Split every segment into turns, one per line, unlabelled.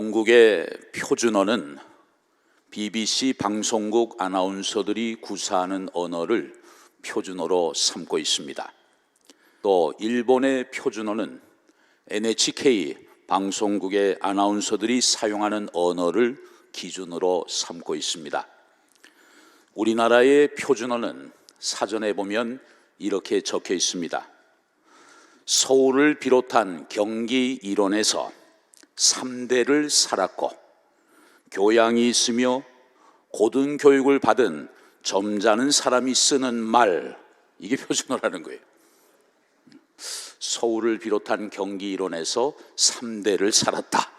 영국의 표준어는 BBC 방송국 아나운서들이 구사하는 언어를 표준어로 삼고 있습니다. 또 일본의 표준어는 NHK 방송국의 아나운서들이 사용하는 언어를 기준으로 삼고 있습니다. 우리나라의 표준어는 사전에 보면 이렇게 적혀 있습니다. 서울을 비롯한 경기 일원에서 3대를 살았고 교양이 있으며 고등교육을 받은 점잖은 사람이 쓰는 말, 이게 표준어라는 거예요. 서울을 비롯한 경기 일원에서 3대를 살았다.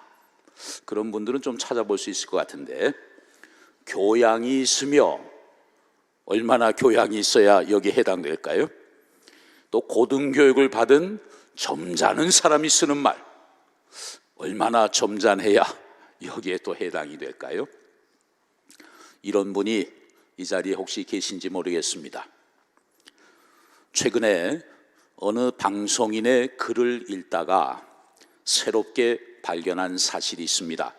그런 분들은 좀 찾아볼 수 있을 것 같은데, 교양이 있으며, 얼마나 교양이 있어야 여기에 해당될까요? 또 고등교육을 받은 점잖은 사람이 쓰는 말, 얼마나 점잖해야 여기에 또 해당이 될까요? 이런 분이 이 자리에 혹시 계신지 모르겠습니다. 최근에 어느 방송인의 글을 읽다가 새롭게 발견한 사실이 있습니다.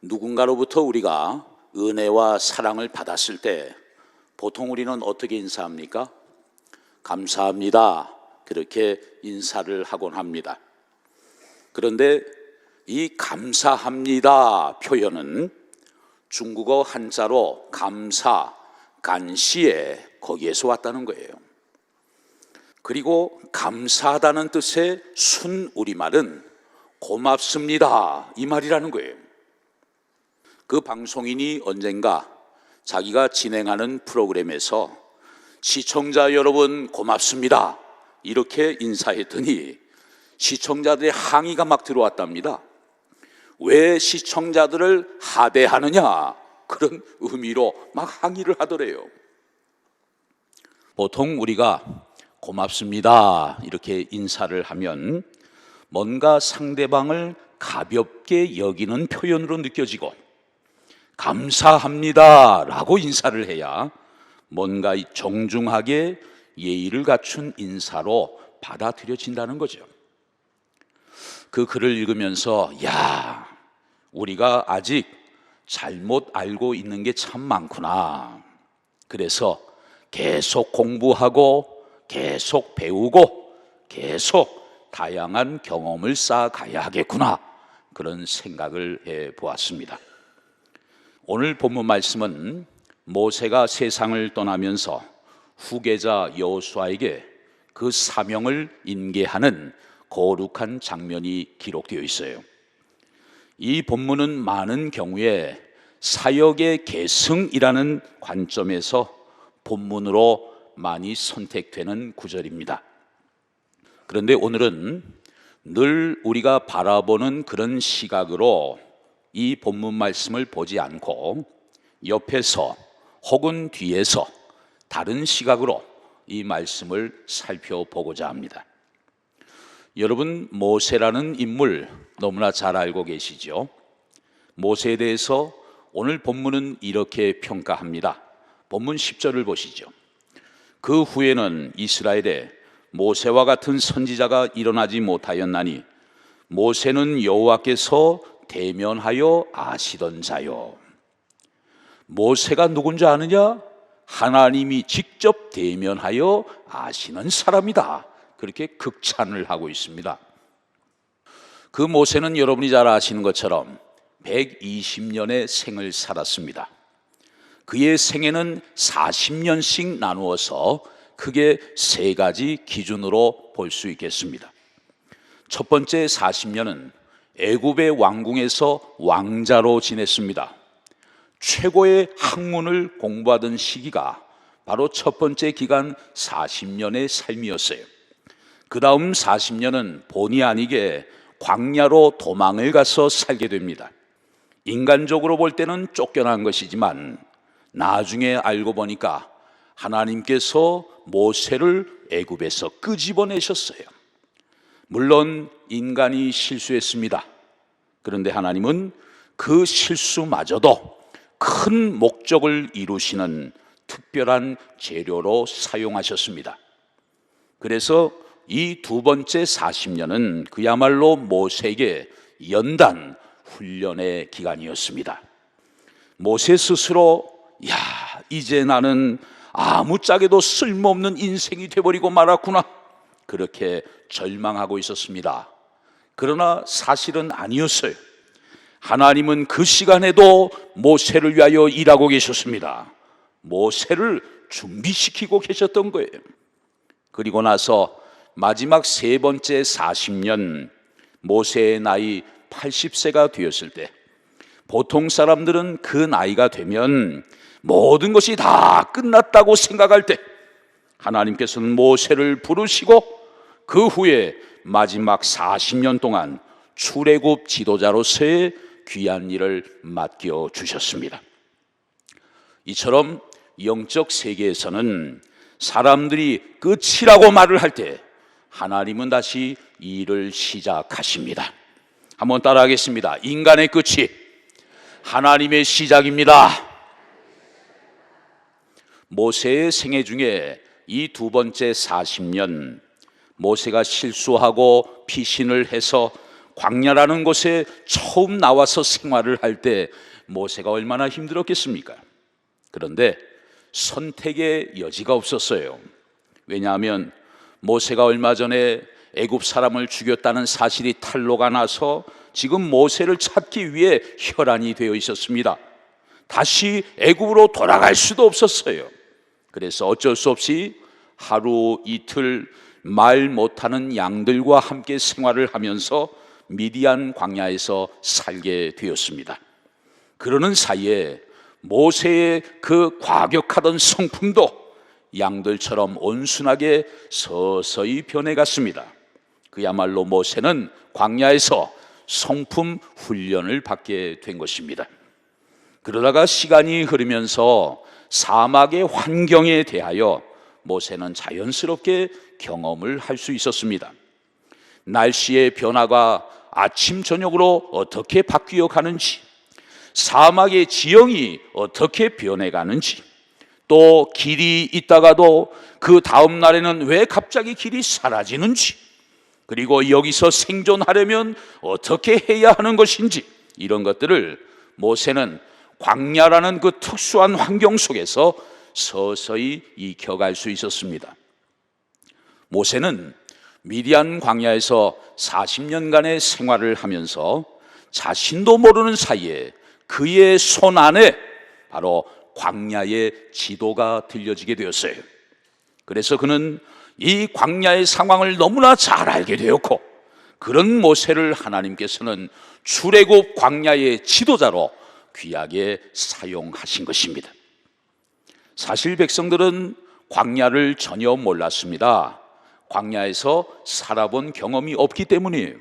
누군가로부터 우리가 은혜와 사랑을 받았을 때 보통 우리는 어떻게 인사합니까? 감사합니다. 그렇게 인사를 하곤 합니다. 그런데 이 감사합니다 표현은 중국어 한자로 감사, 간시에 거기에서 왔다는 거예요. 그리고 감사하다는 뜻의 순우리말은 고맙습니다, 이 말이라는 거예요. 그 방송인이 언젠가 자기가 진행하는 프로그램에서 시청자 여러분 고맙습니다 이렇게 인사했더니 시청자들의 항의가 막 들어왔답니다. 왜 시청자들을 하대하느냐, 그런 의미로 막 항의를 하더래요. 보통 우리가 고맙습니다 이렇게 인사를 하면 뭔가 상대방을 가볍게 여기는 표현으로 느껴지고, 감사합니다 라고 인사를 해야 뭔가 정중하게 예의를 갖춘 인사로 받아들여진다는 거죠. 그 글을 읽으면서 우리가 아직 잘못 알고 있는 게 참 많구나. 그래서 계속 공부하고 계속 배우고 계속 다양한 경험을 쌓아가야 하겠구나, 그런 생각을 해보았습니다. 오늘 본문 말씀은 모세가 세상을 떠나면서 후계자 여호수아에게 그 사명을 인계하는 거룩한 장면이 기록되어 있어요. 이 본문은 많은 경우에 사역의 계승이라는 관점에서 본문으로 많이 선택되는 구절입니다. 그런데 오늘은 늘 우리가 바라보는 그런 시각으로 이 본문 말씀을 보지 않고 옆에서 혹은 뒤에서 다른 시각으로 이 말씀을 살펴보고자 합니다. 여러분, 모세라는 인물 너무나 잘 알고 계시죠? 모세에 대해서 오늘 본문은 이렇게 평가합니다. 본문 10절을 보시죠. 그 후에는 이스라엘에 모세와 같은 선지자가 일어나지 못하였나니 모세는 여호와께서 대면하여 아시던 자요. 모세가 누군지 아느냐? 하나님이 직접 대면하여 아시는 사람이다, 그렇게 극찬을 하고 있습니다. 그 모세는 여러분이 잘 아시는 것처럼 120년의 생을 살았습니다. 그의 생애는 40년씩 나누어서 크게 세 가지 기준으로 볼 수 있겠습니다. 첫 번째 40년은 애굽의 왕궁에서 왕자로 지냈습니다. 최고의 학문을 공부하던 시기가 바로 첫 번째 기간 40년의 삶이었어요. 그 다음 40년은 본의 아니게 광야로 도망을 가서 살게 됩니다. 인간적으로 볼 때는 쫓겨난 것이지만 나중에 알고 보니까 하나님께서 모세를 애굽에서 끄집어내셨어요. 물론 인간이 실수했습니다. 그런데 하나님은 그 실수마저도 큰 목적을 이루시는 특별한 재료로 사용하셨습니다. 그래서 이 두 번째 40년은 그야말로 모세에게 연단 훈련의 기간이었습니다. 모세 스스로 이제 나는 아무짝에도 쓸모없는 인생이 돼버리고 말았구나, 그렇게 절망하고 있었습니다. 그러나 사실은 아니었어요. 하나님은 그 시간에도 모세를 위하여 일하고 계셨습니다. 모세를 준비시키고 계셨던 거예요. 그리고 나서 마지막 세 번째 40년, 모세의 나이 80세가 되었을 때, 보통 사람들은 그 나이가 되면 모든 것이 다 끝났다고 생각할 때, 하나님께서는 모세를 부르시고 그 후에 마지막 40년 동안 출애굽 지도자로서의 귀한 일을 맡겨 주셨습니다. 이처럼 영적 세계에서는 사람들이 끝이라고 말을 할 때 하나님은 다시 일을 시작하십니다. 한번 따라하겠습니다. 인간의 끝이 하나님의 시작입니다. 모세의 생애 중에 이 두 번째 40년, 모세가 실수하고 피신을 해서 광야라는 곳에 처음 나와서 생활을 할 때 모세가 얼마나 힘들었겠습니까? 그런데 선택의 여지가 없었어요. 왜냐하면 모세가 얼마 전에 애굽 사람을 죽였다는 사실이 탄로가 나서 지금 모세를 찾기 위해 혈안이 되어 있었습니다. 다시 애굽으로 돌아갈 수도 없었어요. 그래서 어쩔 수 없이 하루 이틀 말 못하는 양들과 함께 생활을 하면서 미디안 광야에서 살게 되었습니다. 그러는 사이에 모세의 그 과격하던 성품도 양들처럼 온순하게 서서히 변해갔습니다. 그야말로 모세는 광야에서 성품 훈련을 받게 된 것입니다. 그러다가 시간이 흐르면서 사막의 환경에 대하여 모세는 자연스럽게 경험을 할 수 있었습니다. 날씨의 변화가 아침 저녁으로 어떻게 바뀌어 가는지, 사막의 지형이 어떻게 변해가는지, 또 길이 있다가도 그 다음 날에는 왜 갑자기 길이 사라지는지, 그리고 여기서 생존하려면 어떻게 해야 하는 것인지, 이런 것들을 모세는 광야라는 그 특수한 환경 속에서 서서히 익혀갈 수 있었습니다. 모세는 미디안 광야에서 40년간의 생활을 하면서 자신도 모르는 사이에 그의 손 안에 바로 광야의 지도가 들려지게 되었어요. 그래서 그는 이 광야의 상황을 너무나 잘 알게 되었고, 그런 모세를 하나님께서는 출애굽 광야의 지도자로 귀하게 사용하신 것입니다. 사실 백성들은 광야를 전혀 몰랐습니다. 광야에서 살아본 경험이 없기 때문이에요.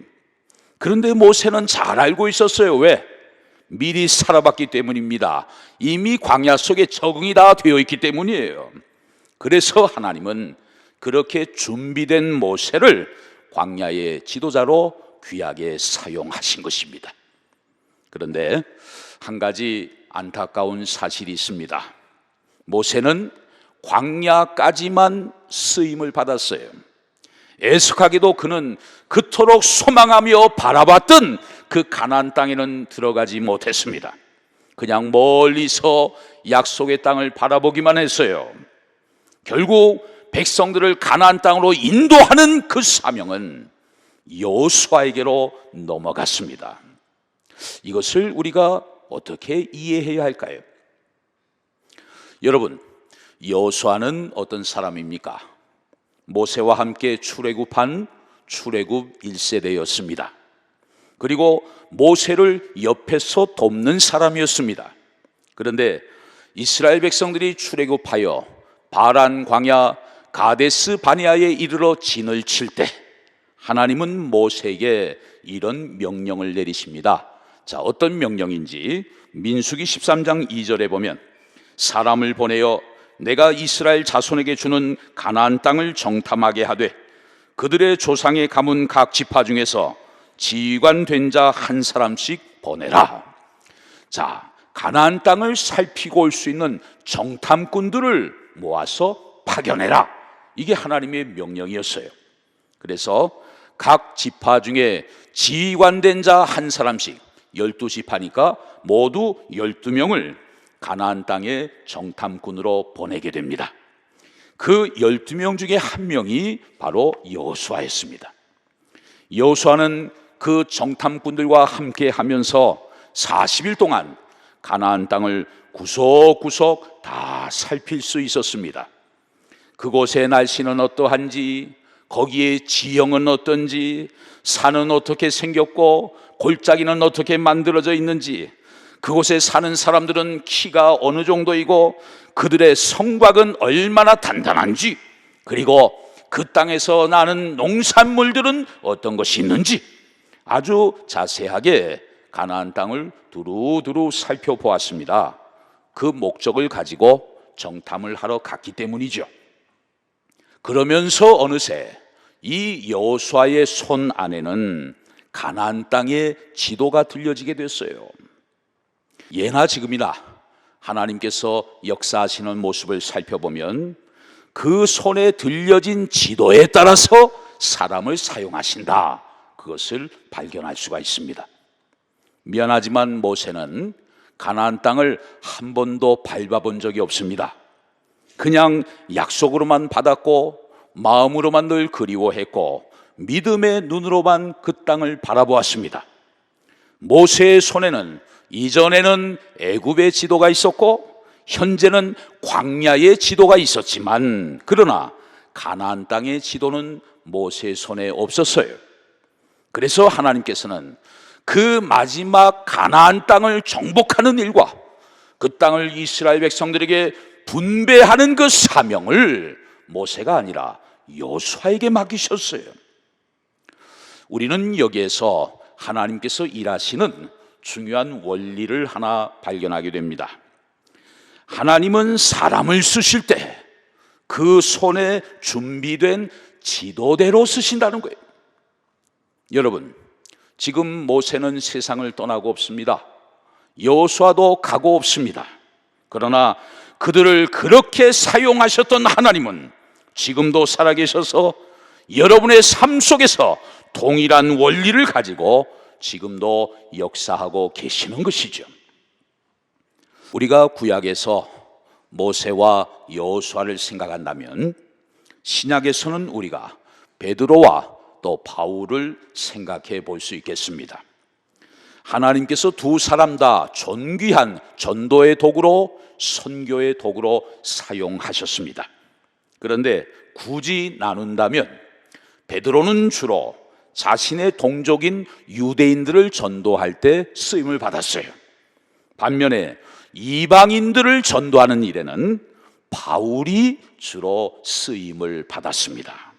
그런데 모세는 잘 알고 있었어요. 왜? 미리 살아봤기 때문입니다. 이미 광야 속에 적응이 다 되어 있기 때문이에요. 그래서 하나님은 그렇게 준비된 모세를 광야의 지도자로 귀하게 사용하신 것입니다. 그런데 한 가지 안타까운 사실이 있습니다. 모세는 광야까지만 쓰임을 받았어요. 애석하게도 그는 그토록 소망하며 바라봤던 그 가나안 땅에는 들어가지 못했습니다. 그냥 멀리서 약속의 땅을 바라보기만 했어요. 결국 백성들을 가나안 땅으로 인도하는 그 사명은 여호수아에게로 넘어갔습니다. 이것을 우리가 어떻게 이해해야 할까요? 여러분, 여호수아는 어떤 사람입니까? 모세와 함께 출애굽한 출애굽 1세대였습니다. 그리고 모세를 옆에서 돕는 사람이었습니다. 그런데 이스라엘 백성들이 출애굽하여 바란 광야 가데스 바네아에 이르러 진을 칠 때 하나님은 모세에게 이런 명령을 내리십니다. 자, 어떤 명령인지 민수기 13장 2절에 보면, 사람을 보내어 내가 이스라엘 자손에게 주는 가나안 땅을 정탐하게 하되 그들의 조상의 가문 각 지파 중에서 지휘관 된 자 한 사람씩 보내라. 자, 가나안 땅을 살피고 올 수 있는 정탐꾼들을 모아서 파견해라. 이게 하나님의 명령이었어요. 그래서 각 지파 중에 지휘관 된 자 한 사람씩, 12지파니까 모두 12명을 가나안 땅에 정탐꾼으로 보내게 됩니다. 그 12명 중에 한 명이 바로 여호수아였습니다. 여호수아는 그 정탐꾼들과 함께 하면서 40일 동안 가나안 땅을 구석구석 다 살필 수 있었습니다. 그곳의 날씨는 어떠한지, 거기에 지형은 어떤지, 산은 어떻게 생겼고 골짜기는 어떻게 만들어져 있는지, 그곳에 사는 사람들은 키가 어느 정도이고 그들의 성곽은 얼마나 단단한지, 그리고 그 땅에서 나는 농산물들은 어떤 것이 있는지 아주 자세하게 가나안 땅을 두루두루 살펴보았습니다. 그 목적을 가지고 정탐을 하러 갔기 때문이죠. 그러면서 어느새 이 여호수아의 손 안에는 가나안 땅의 지도가 들려지게 됐어요. 예나 지금이나 하나님께서 역사하시는 모습을 살펴보면 그 손에 들려진 지도에 따라서 사람을 사용하신다, 그것을 발견할 수가 있습니다. 미안하지만 모세는 가나안 땅을 한 번도 밟아본 적이 없습니다. 그냥 약속으로만 받았고 마음으로만 늘 그리워했고 믿음의 눈으로만 그 땅을 바라보았습니다. 모세의 손에는 이전에는 애굽의 지도가 있었고 현재는 광야의 지도가 있었지만, 그러나 가나안 땅의 지도는 모세의 손에 없었어요. 그래서 하나님께서는 그 마지막 가나안 땅을 정복하는 일과 그 땅을 이스라엘 백성들에게 분배하는 그 사명을 모세가 아니라 여호수아에게 맡기셨어요. 우리는 여기에서 하나님께서 일하시는 중요한 원리를 하나 발견하게 됩니다. 하나님은 사람을 쓰실 때 그 손에 준비된 지도대로 쓰신다는 거예요. 여러분, 지금 모세는 세상을 떠나고 없습니다. 여호수아도 가고 없습니다. 그러나 그들을 그렇게 사용하셨던 하나님은 지금도 살아계셔서 여러분의 삶 속에서 동일한 원리를 가지고 지금도 역사하고 계시는 것이죠. 우리가 구약에서 모세와 여호수아를 생각한다면 신약에서는 우리가 베드로와 또 바울을 생각해 볼 수 있겠습니다. 하나님께서 두 사람 다 존귀한 전도의 도구로, 선교의 도구로 사용하셨습니다. 그런데 굳이 나눈다면 베드로는 주로 자신의 동족인 유대인들을 전도할 때 쓰임을 받았어요. 반면에 이방인들을 전도하는 일에는 바울이 주로 쓰임을 받았습니다.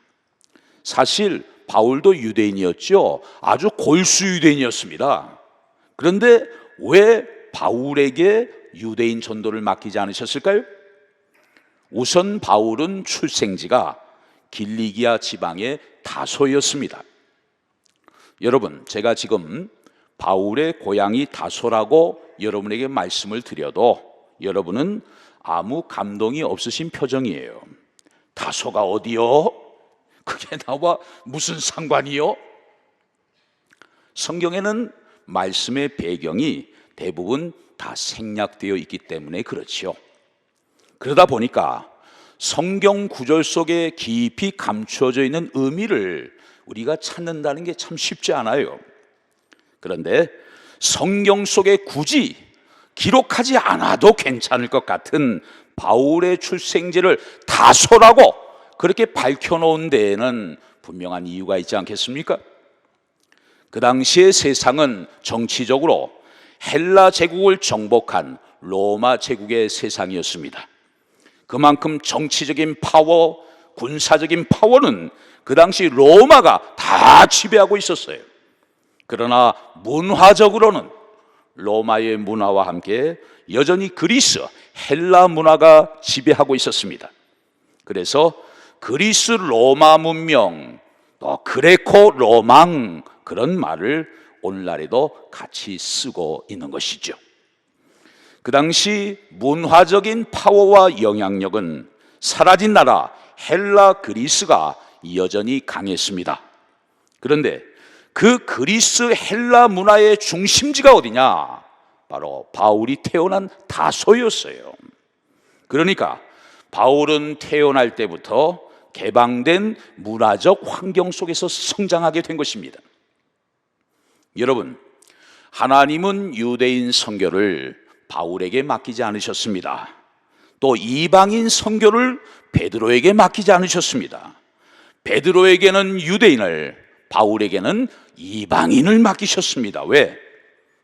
사실 바울도 유대인이었죠. 아주 골수 유대인이었습니다. 그런데 왜 바울에게 유대인 전도를 맡기지 않으셨을까요? 우선 바울은 출생지가 길리기아 지방의 다소였습니다. 여러분, 제가 지금 바울의 고향이 다소라고 여러분에게 말씀을 드려도 여러분은 아무 감동이 없으신 표정이에요. 다소가 어디요? 그게 나와 무슨 상관이요? 성경에는 말씀의 배경이 대부분 다 생략되어 있기 때문에 그렇지요. 그러다 보니까 성경 구절 속에 깊이 감추어져 있는 의미를 우리가 찾는다는 게 참 쉽지 않아요. 그런데 성경 속에 굳이 기록하지 않아도 괜찮을 것 같은 바울의 출생지를 다소라고 그렇게 밝혀놓은 데에는 분명한 이유가 있지 않겠습니까? 그 당시의 세상은 정치적으로 헬라 제국을 정복한 로마 제국의 세상이었습니다. 그만큼 정치적인 파워, 군사적인 파워는 그 당시 로마가 다 지배하고 있었어요. 그러나 문화적으로는 로마의 문화와 함께 여전히 그리스, 헬라 문화가 지배하고 있었습니다. 그래서 그리스 로마 문명, 또 그레코 로망, 그런 말을 오늘날에도 같이 쓰고 있는 것이죠. 그 당시 문화적인 파워와 영향력은 사라진 나라 헬라 그리스가 여전히 강했습니다. 그런데 그 그리스 헬라 문화의 중심지가 어디냐? 바로 바울이 태어난 다소였어요. 그러니까 바울은 태어날 때부터 개방된 문화적 환경 속에서 성장하게 된 것입니다. 여러분, 하나님은 유대인 선교를 바울에게 맡기지 않으셨습니다. 또 이방인 선교를 베드로에게 맡기지 않으셨습니다. 베드로에게는 유대인을, 바울에게는 이방인을 맡기셨습니다. 왜?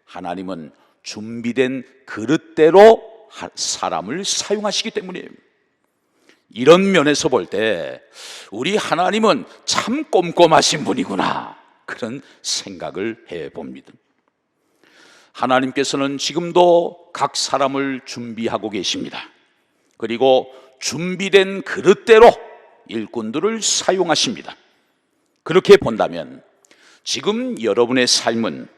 하나님은 준비된 그릇대로 사람을 사용하시기 때문이에요. 이런 면에서 볼 때 우리 하나님은 참 꼼꼼하신 분이구나, 그런 생각을 해봅니다. 하나님께서는 지금도 각 사람을 준비하고 계십니다. 그리고 준비된 그릇대로 일꾼들을 사용하십니다. 그렇게 본다면 지금 여러분의 삶은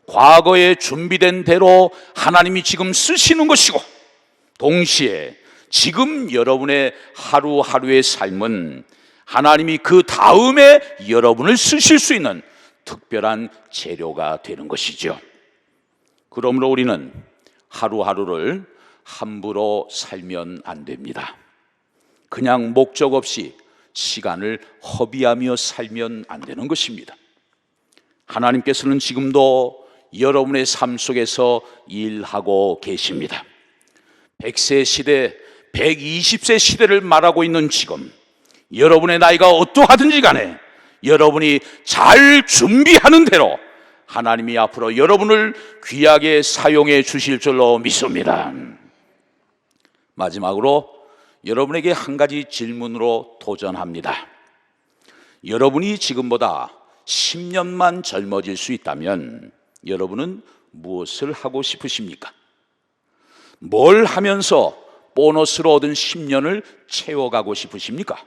과거에 준비된 대로 하나님이 지금 쓰시는 것이고, 동시에 지금 여러분의 하루하루의 삶은 하나님이 그 다음에 여러분을 쓰실 수 있는 특별한 재료가 되는 것이죠. 그러므로 우리는 하루하루를 함부로 살면 안 됩니다. 그냥 목적 없이 시간을 허비하며 살면 안 되는 것입니다. 하나님께서는 지금도 여러분의 삶 속에서 일하고 계십니다. 100세 시대, 120세 시대를 말하고 있는 지금, 여러분의 나이가 어떠하든지 간에 여러분이 잘 준비하는 대로 하나님이 앞으로 여러분을 귀하게 사용해 주실 줄로 믿습니다. 마지막으로 여러분에게 한 가지 질문으로 도전합니다. 여러분이 지금보다 10년만 젊어질 수 있다면 여러분은 무엇을 하고 싶으십니까? 뭘 하면서 보너스로 얻은 10년을 채워가고 싶으십니까?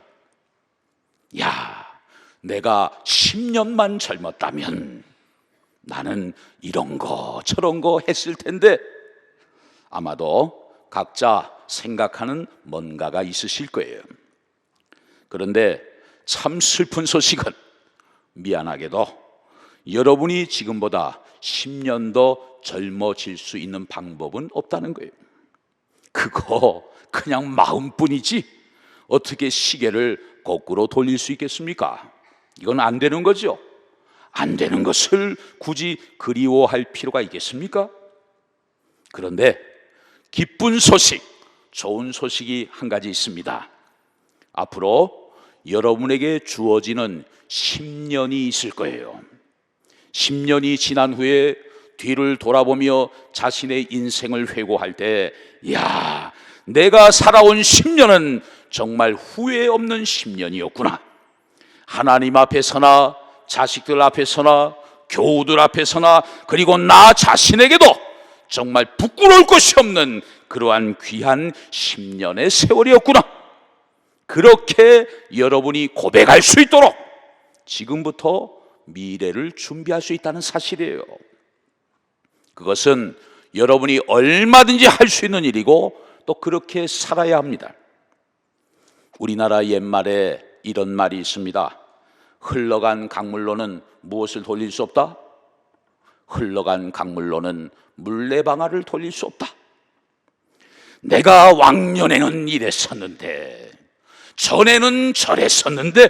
야, 내가 10년만 젊었다면 나는 이런 거 저런 거 했을 텐데. 아마도 각자 생각하는 뭔가가 있으실 거예요. 그런데 참 슬픈 소식은, 미안하게도 여러분이 지금보다 10년 더 젊어질 수 있는 방법은 없다는 거예요. 그거 그냥 마음뿐이지 어떻게 시계를 거꾸로 돌릴 수 있겠습니까? 이건 안 되는 거죠. 안 되는 것을 굳이 그리워할 필요가 있겠습니까? 그런데 기쁜 소식, 좋은 소식이 한 가지 있습니다. 앞으로 여러분에게 주어지는 10년이 있을 거예요. 10년이 지난 후에 뒤를 돌아보며 자신의 인생을 회고할 때, 야, 내가 살아온 10년은 정말 후회 없는 10년이었구나. 하나님 앞에서나 자식들 앞에서나 교우들 앞에서나 그리고 나 자신에게도 정말 부끄러울 것이 없는 그러한 귀한 10년의 세월이었구나. 그렇게 여러분이 고백할 수 있도록 지금부터 미래를 준비할 수 있다는 사실이에요. 그것은 여러분이 얼마든지 할 수 있는 일이고 또 그렇게 살아야 합니다. 우리나라 옛말에 이런 말이 있습니다. 흘러간 강물로는 무엇을 돌릴 수 없다? 흘러간 강물로는 물레방아를 돌릴 수 없다. 내가 왕년에는 이랬었는데, 전에는 저랬었는데,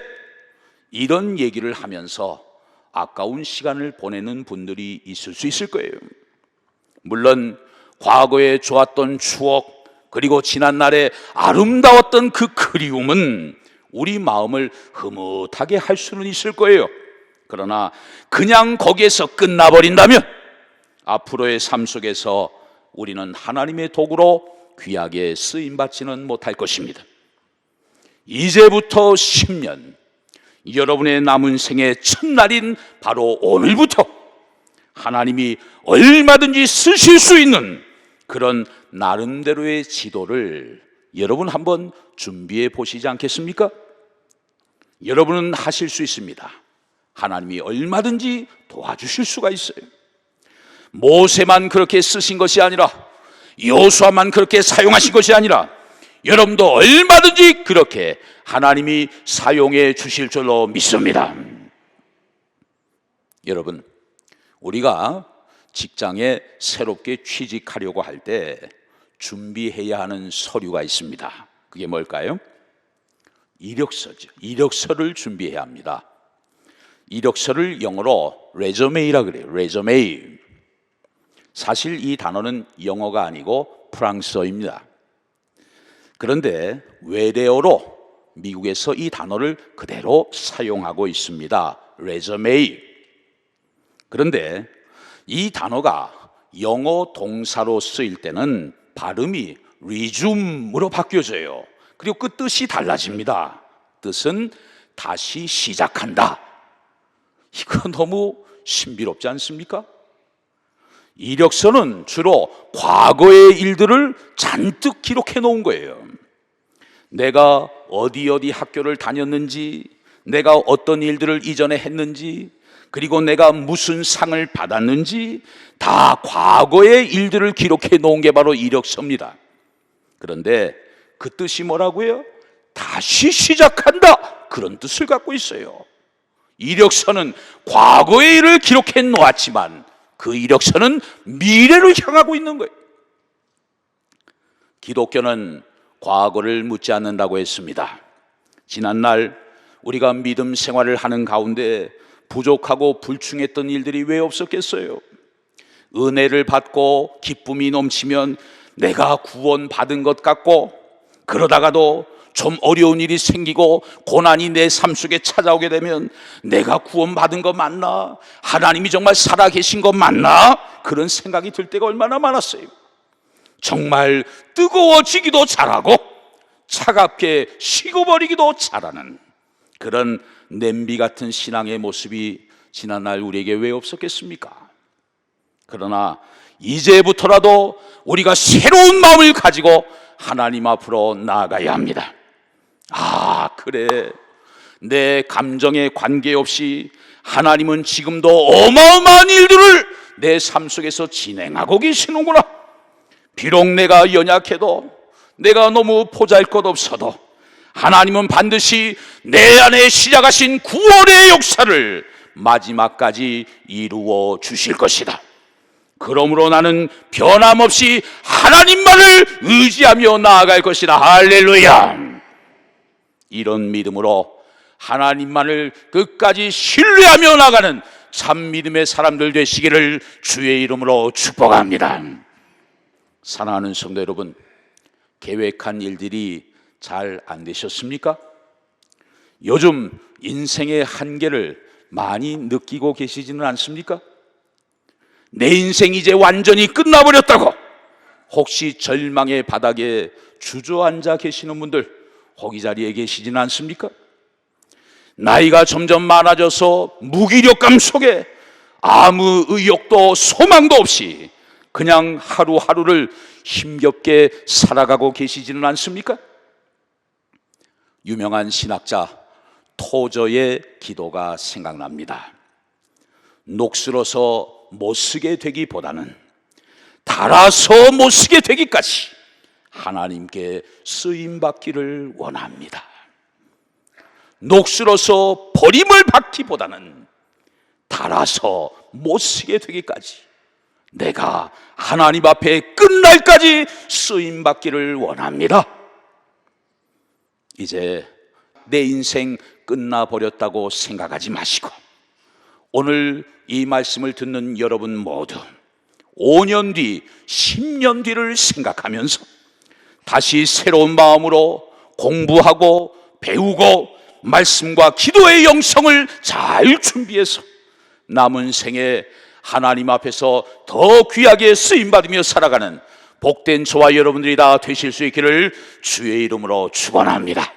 이런 얘기를 하면서 아까운 시간을 보내는 분들이 있을 수 있을 거예요. 물론 과거에 좋았던 추억, 그리고 지난날에 아름다웠던 그 그리움은 우리 마음을 흐뭇하게 할 수는 있을 거예요. 그러나 그냥 거기에서 끝나버린다면 앞으로의 삶 속에서 우리는 하나님의 도구로 귀하게 쓰임받지는 못할 것입니다. 이제부터 10년, 여러분의 남은 생의 첫날인 바로 오늘부터 하나님이 얼마든지 쓰실 수 있는 그런 나름대로의 지도를 여러분 한번 준비해 보시지 않겠습니까? 여러분은 하실 수 있습니다. 하나님이 얼마든지 도와주실 수가 있어요. 모세만 그렇게 쓰신 것이 아니라, 여호수아만 그렇게 사용하신 것이 아니라, 여러분도 얼마든지 그렇게 하나님이 사용해 주실 줄로 믿습니다. 여러분, 우리가 직장에 새롭게 취직하려고 할 때 준비해야 하는 서류가 있습니다. 그게 뭘까요? 이력서죠. 이력서를 준비해야 합니다. 이력서를 영어로 레저메이라 그래요. 레저메이. 사실 이 단어는 영어가 아니고 프랑스어입니다. 그런데 외래어로 미국에서 이 단어를 그대로 사용하고 있습니다. 레저메이. 그런데 이 단어가 영어 동사로 쓰일 때는 발음이 resume으로 바뀌어져요. 그리고 그 뜻이 달라집니다. 뜻은 다시 시작한다. 이거 너무 신비롭지 않습니까? 이력서는 주로 과거의 일들을 잔뜩 기록해 놓은 거예요. 내가 어디 학교를 다녔는지, 내가 어떤 일들을 이전에 했는지, 그리고 내가 무슨 상을 받았는지 다 과거의 일들을 기록해 놓은 게 바로 이력서입니다. 그런데 그 뜻이 뭐라고요? 다시 시작한다, 그런 뜻을 갖고 있어요. 이력서는 과거의 일을 기록해 놓았지만 그 이력서는 미래를 향하고 있는 거예요. 기독교는 과거를 묻지 않는다고 했습니다. 지난날 우리가 믿음 생활을 하는 가운데 부족하고 불충했던 일들이 왜 없었겠어요? 은혜를 받고 기쁨이 넘치면 내가 구원받은 것 같고, 그러다가도 좀 어려운 일이 생기고 고난이 내 삶 속에 찾아오게 되면 내가 구원받은 거 맞나? 하나님이 정말 살아계신 거 맞나? 그런 생각이 들 때가 얼마나 많았어요. 정말 뜨거워지기도 잘하고 차갑게 식어버리기도 잘하는 그런 냄비 같은 신앙의 모습이 지난날 우리에게 왜 없었겠습니까? 그러나 이제부터라도 우리가 새로운 마음을 가지고 하나님 앞으로 나아가야 합니다. 아, 그래, 내 감정에 관계없이 하나님은 지금도 어마어마한 일들을 내 삶 속에서 진행하고 계시는구나. 비록 내가 연약해도, 내가 너무 보잘것없어도 하나님은 반드시 내 안에 시작하신 구원의 역사를 마지막까지 이루어 주실 것이다. 그러므로 나는 변함없이 하나님만을 의지하며 나아갈 것이다. 할렐루야. 이런 믿음으로 하나님만을 끝까지 신뢰하며 나가는 참 믿음의 사람들 되시기를 주의 이름으로 축복합니다. 사랑하는 성도 여러분, 계획한 일들이 잘 안 되셨습니까? 요즘 인생의 한계를 많이 느끼고 계시지는 않습니까? 내 인생이 이제 완전히 끝나버렸다고 혹시 절망의 바닥에 주저앉아 계시는 분들 거기 자리에 계시지는 않습니까? 나이가 점점 많아져서 무기력감 속에 아무 의욕도 소망도 없이 그냥 하루하루를 힘겹게 살아가고 계시지는 않습니까? 유명한 신학자 토저의 기도가 생각납니다. 녹슬어서 못 쓰게 되기보다는 닳아서 못 쓰게 되기까지 하나님께 쓰임받기를 원합니다. 녹슬어서 버림을 받기보다는 닳아서 못 쓰게 되기까지 내가 하나님 앞에 끝날까지 쓰임받기를 원합니다. 이제 내 인생 끝나버렸다고 생각하지 마시고 오늘 이 말씀을 듣는 여러분 모두 5년 뒤, 10년 뒤를 생각하면서 다시 새로운 마음으로 공부하고 배우고 말씀과 기도의 영성을 잘 준비해서 남은 생에 하나님 앞에서 더 귀하게 쓰임받으며 살아가는 복된 저와 여러분들이 다 되실 수 있기를 주의 이름으로 축원합니다.